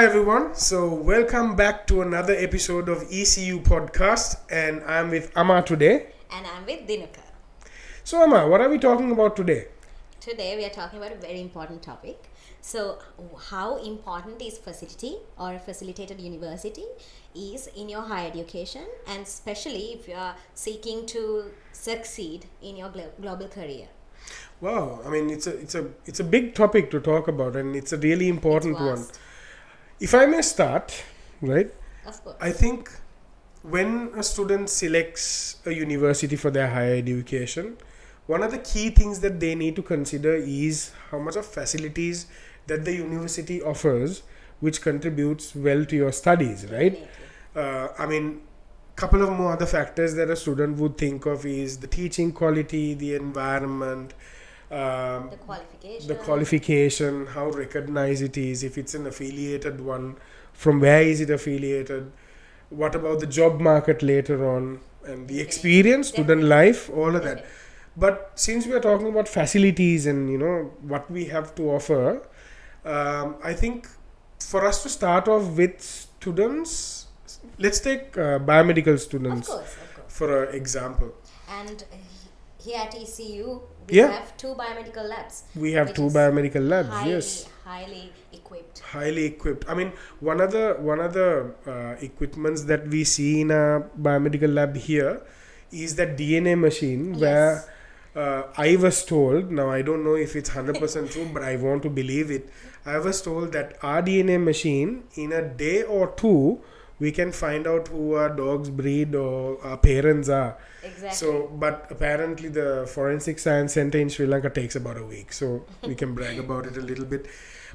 everyone. So welcome back to another episode of ECU podcast, and I'm with Amma today. And I'm with Dinaka. So Amma, what are we talking about today? Today we are talking about a very important topic. So how important is facility or a facilitated university is in your higher education, and especially if you are seeking to succeed in your global career. Wow, I mean it's a big topic to talk about, and it's a really important one. If I may start, right? Of course. I think when a student selects a university for their higher education, one of the key things that they need to consider is how much of facilities that the university offers, which contributes well to your studies, right? Couple of more other factors that a student would think of is the teaching quality, the environment, the qualification, how recognized it is, if it's an affiliated one, from where is it affiliated, what about the job market later on, and the experience, student life, all of that. But since we are talking about facilities and what we have to offer, I think for us to start off with students, let's take biomedical students of course. for an example. And here at ECU, we have two biomedical labs. We have two biomedical labs, yes. Highly equipped. Highly equipped. I mean, one of the equipments that we see in a biomedical lab here is that DNA machine where I was told, now I don't know if it's 100% true, but I want to believe it. I was told that our DNA machine, in a day or two, we can find out who our dog's breed or our parents are. Exactly. So, but apparently the Forensic Science Center in Sri Lanka takes about a week. So we can brag about it a little bit.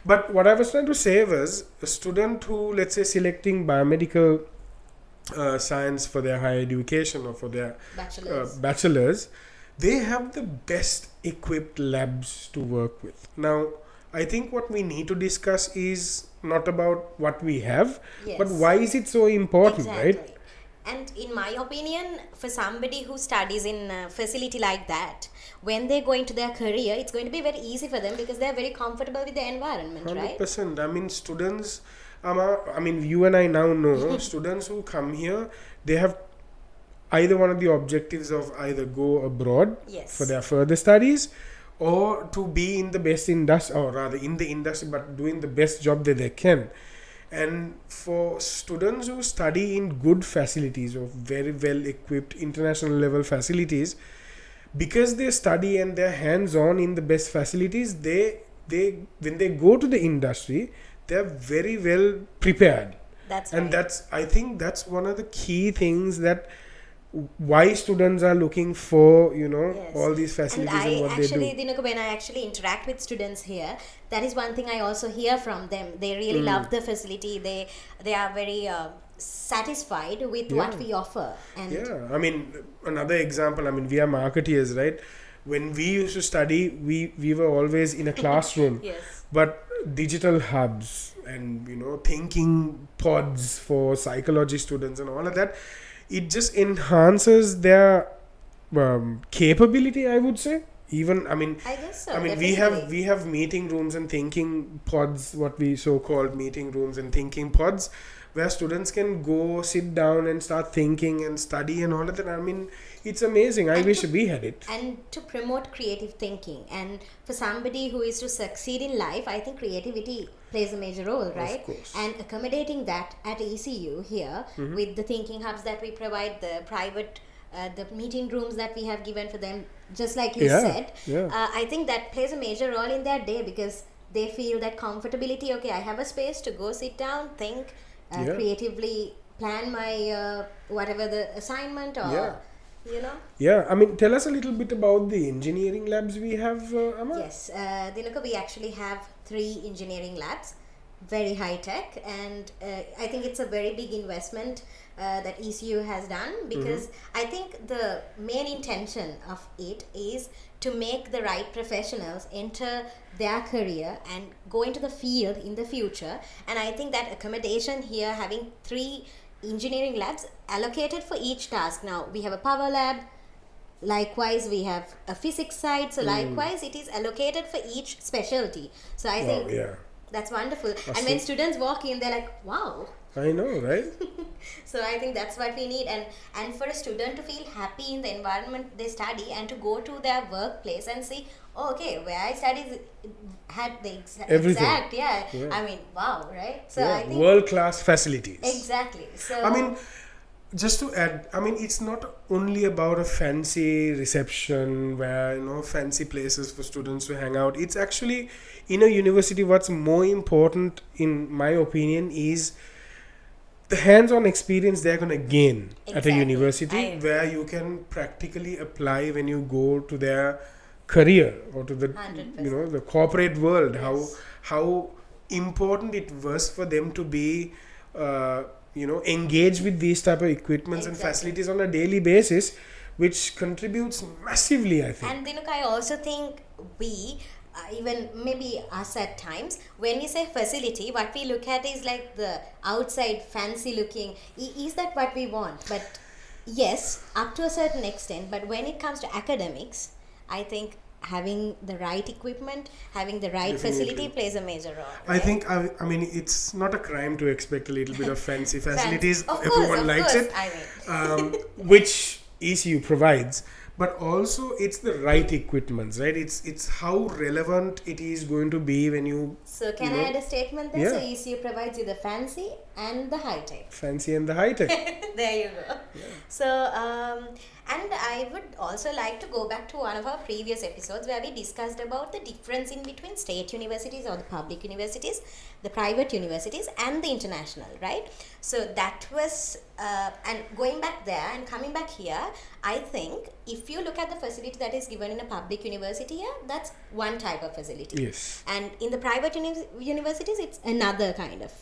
But what I was trying to say was, a student who, let's say, selecting biomedical science for their higher education or for their bachelor's, they have the best equipped labs to work with. Now, I think what we need to discuss is not about what we have, but why is it so important, right? And in my opinion, for somebody who studies in a facility like that, when they go into their career, it's going to be very easy for them because they're very comfortable with the environment, 100%. Right? I mean, students, you and I now know, students who come here, they have either one of the objectives of either go abroad for their further studies, or to be in the best industry, or rather in the industry, but doing the best job that they can. And for students who study in good facilities or very well equipped international level facilities, because they study and they're hands on in the best facilities, they when they go to the industry, they're very well prepared. I think that's one of the key things that why students are looking for all these facilities and what they do. Dinaka, when I actually interact with students here, that is one thing I also hear from them. They really love the facility. They are very satisfied with what we offer. And I mean, another example, I mean, we are marketeers, right? When we used to study, we were always in a classroom. But digital hubs and thinking pods for psychology students and all of that, it just enhances their capability, I would say. Even I guess so. I mean, we have meeting rooms and thinking pods, what we so-called meeting rooms and thinking pods, where students can go sit down and start thinking and study and all of that. I mean, it's amazing. I wish we had it. And to promote creative thinking, and for somebody who is to succeed in life, I think creativity plays a major role, right? Of course. And accommodating that at ECU here with the thinking hubs that we provide, the private the meeting rooms that we have given for them, just like you said, I think that plays a major role in their day because they feel that comfortability. Okay, I have a space to go sit down, think, creatively plan my whatever the assignment or I mean, tell us a little bit about the engineering labs we have, Amma. Yes, Dinaka, we actually have 3 engineering labs, very high tech, and I think it's a very big investment that ECU has done because I think the main intention of it is to make the right professionals enter their career and go into the field in the future. And I think that accommodation here, having 3 engineering labs allocated for each task. Now we have a power lab, likewise we have a physics side, so likewise it is allocated for each specialty. So I think That's wonderful. And when students walk in, they're like, wow. I know, right? So I think that's what we need, and for a student to feel happy in the environment they study, and to go to their workplace and see, oh, okay, where I studied had the Everything. exact, I mean, wow, right? So I think world-class facilities. exactly. So I mean, just to add, I mean, it's not only about a fancy reception where, fancy places for students to hang out. It's actually, in a university, what's more important, in my opinion, is the hands-on experience they're going to gain at a university, where you can practically apply when you go to their career or to the 100%. The corporate world. Yes. How important it was for them to be engaged with these type of equipments and facilities on a daily basis, which contributes massively, I think. And Dinuk, I also think we even maybe us at times, when we say facility, what we look at is like the outside fancy looking. Is that what we want? But yes, up to a certain extent. But when it comes to academics, I think having the right equipment, having the right facility plays a major role. Right? I think, I mean, it's not a crime to expect a little bit of fancy facilities. Everyone likes it. I mean. Which ECU provides. But also it's the right equipments, right? It's how relevant it is going to be when you... So can I add a statement there? So ECU provides you the fancy and the high tech. Fancy and the high tech. There you go. Yeah. So, and I would also like to go back to one of our previous episodes where we discussed about the difference in between state universities or the public universities, the private universities and the international, right? So that was, and going back there and coming back here, I think if you look at the facility that is given in a public university here, that's one type of facility. Yes. And in the private universities, it's another kind of.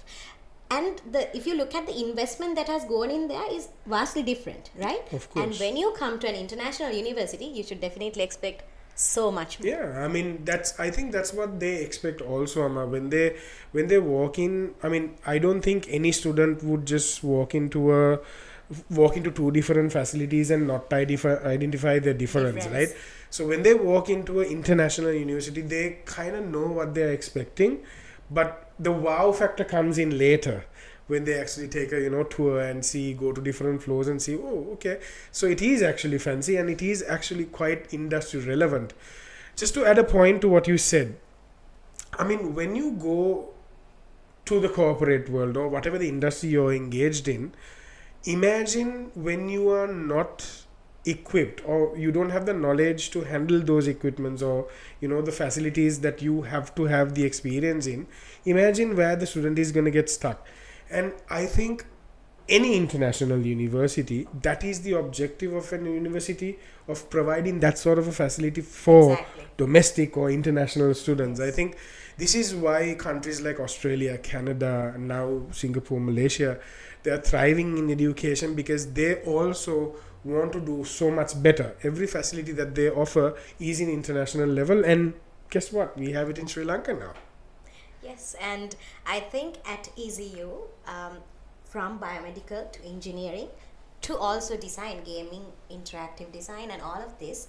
And if you look at the investment that has gone in there is vastly different, right? Of course. And when you come to an international university, you should definitely expect so much more. Yeah, I mean, I think that's what they expect also, Amma. When they walk in, I mean, I don't think any student would just walk into two different facilities and not identify the difference, right? So when they walk into an international university, they kind of know what they're expecting, but the wow factor comes in later when they actually take a tour and go to different floors and see, oh, okay, so it is actually fancy and it is actually quite industry relevant. Just to add a point to what you said, I mean, when you go to the corporate world or whatever the industry you're engaged in, imagine when you are not equipped or you don't have the knowledge to handle those equipments or the facilities that you have to have the experience in. Imagine where the student is going to get stuck. And I think any international university, that is the objective of an university, of providing that sort of a facility for domestic or international students. I think this is why countries like Australia, Canada, and now Singapore, Malaysia, they are thriving in education because they also want to do so much better. Every facility that they offer is in international level, and guess what? We have it in Sri Lanka now. Yes, and I think at ECU, from biomedical to engineering to also design, gaming, interactive design and all of this,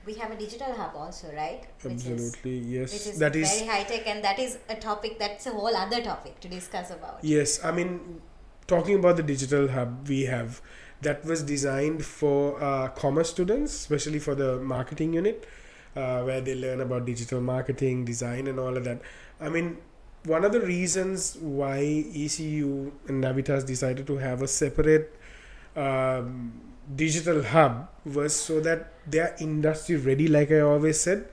we have a digital hub also, right? Absolutely, yes. Which is very high tech, and that is a topic that's a whole other topic to discuss about. Yes, I mean, talking about the digital hub we have, that was designed for commerce students, especially for the marketing unit, where they learn about digital marketing, design and all of that. I mean, one of the reasons why ECU and Navitas decided to have a separate digital hub was so that they are industry ready, like I always said.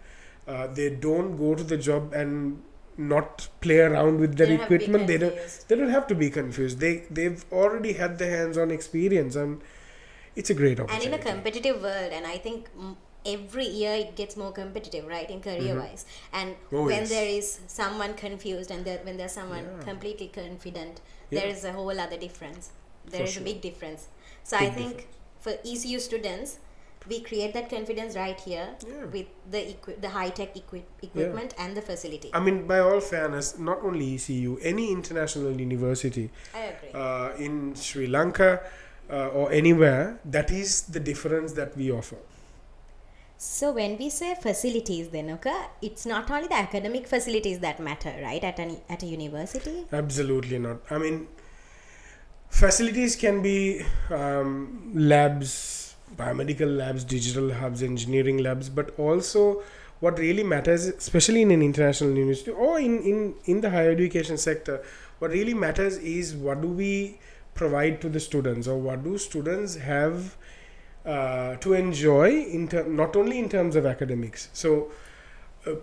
They don't go to the job and not play around with their equipment. They don't have to be confused. They've already had the hands-on experience, and it's a great opportunity. And in a competitive world, and I think every year it gets more competitive, right, in career-wise. And when there is someone confused and when there's someone completely confident, there is a whole other difference. There is a big difference. So I think for ECU students, we create that confidence right here with the high-tech equipment and the facility. I mean, by all fairness, not only ECU, any international university in Sri Lanka or anywhere, that is the difference that we offer. So when we say facilities, then okay, it's not only the academic facilities that matter, right? At a university. Absolutely not. I mean, facilities can be labs, biomedical labs, digital hubs, engineering labs, but also what really matters, especially in an international university or in the higher education sector, what really matters is what do we provide to the students, or what do students have to enjoy not only in terms of academics. So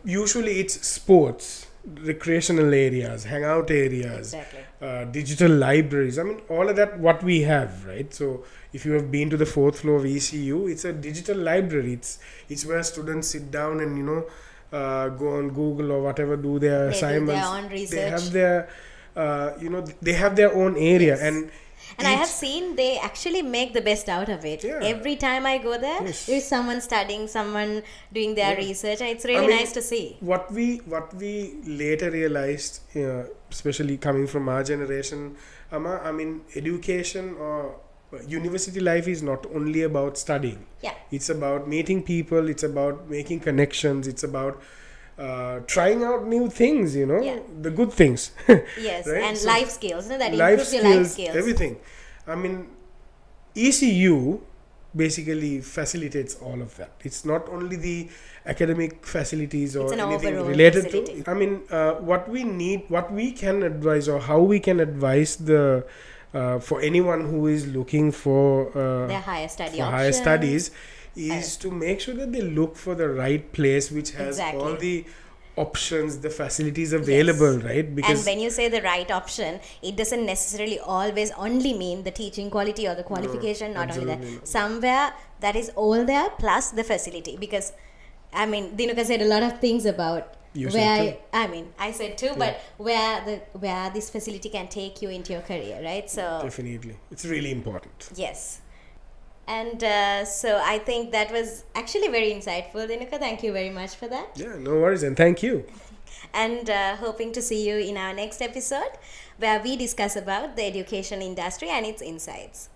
usually it's sports, recreational areas, hangout areas, Exactly. digital libraries. I mean, all of that what we have, right? So if you have been to the fourth floor of ECU, it's a digital library. It's where students sit down and go on Google or whatever, do their assignments. Do their own research. They have their they have their own area. Yes. And I have seen they actually make the best out of it. Yeah. Every time I go there, Yes. there's someone studying, someone doing their research, and it's really nice to see. What we later realized, especially coming from our generation, Amma, I mean, education or university life is not only about studying. Yeah. It's about meeting people. It's about making connections. It's about trying out new things. Yeah. The good things. Yes, Right? and So life skills. That life improves your life skills. everything. I mean, ECU basically facilitates all of that. It's not only the academic facilities or It's an anything overall related facility. to. I mean, what we can advise, or how we can advise the for anyone who is looking for Their higher study for higher studies is to make sure that they look for the right place which has Exactly. all the options, the facilities available, right? And when you say the right option, it doesn't necessarily always only mean the teaching quality or the qualification, not only that. absolutely not. Somewhere that is all there plus the facility. Because, I mean, Dinuka said a lot of things about You said too. I said too, but where this facility can take you into your career, right? So, Definitely. It's really important. yes. And so I think that was actually very insightful, Dinuka. Thank you very much for that. Yeah, no worries, and thank you. And hoping to see you in our next episode where we discuss about the education industry and its insights.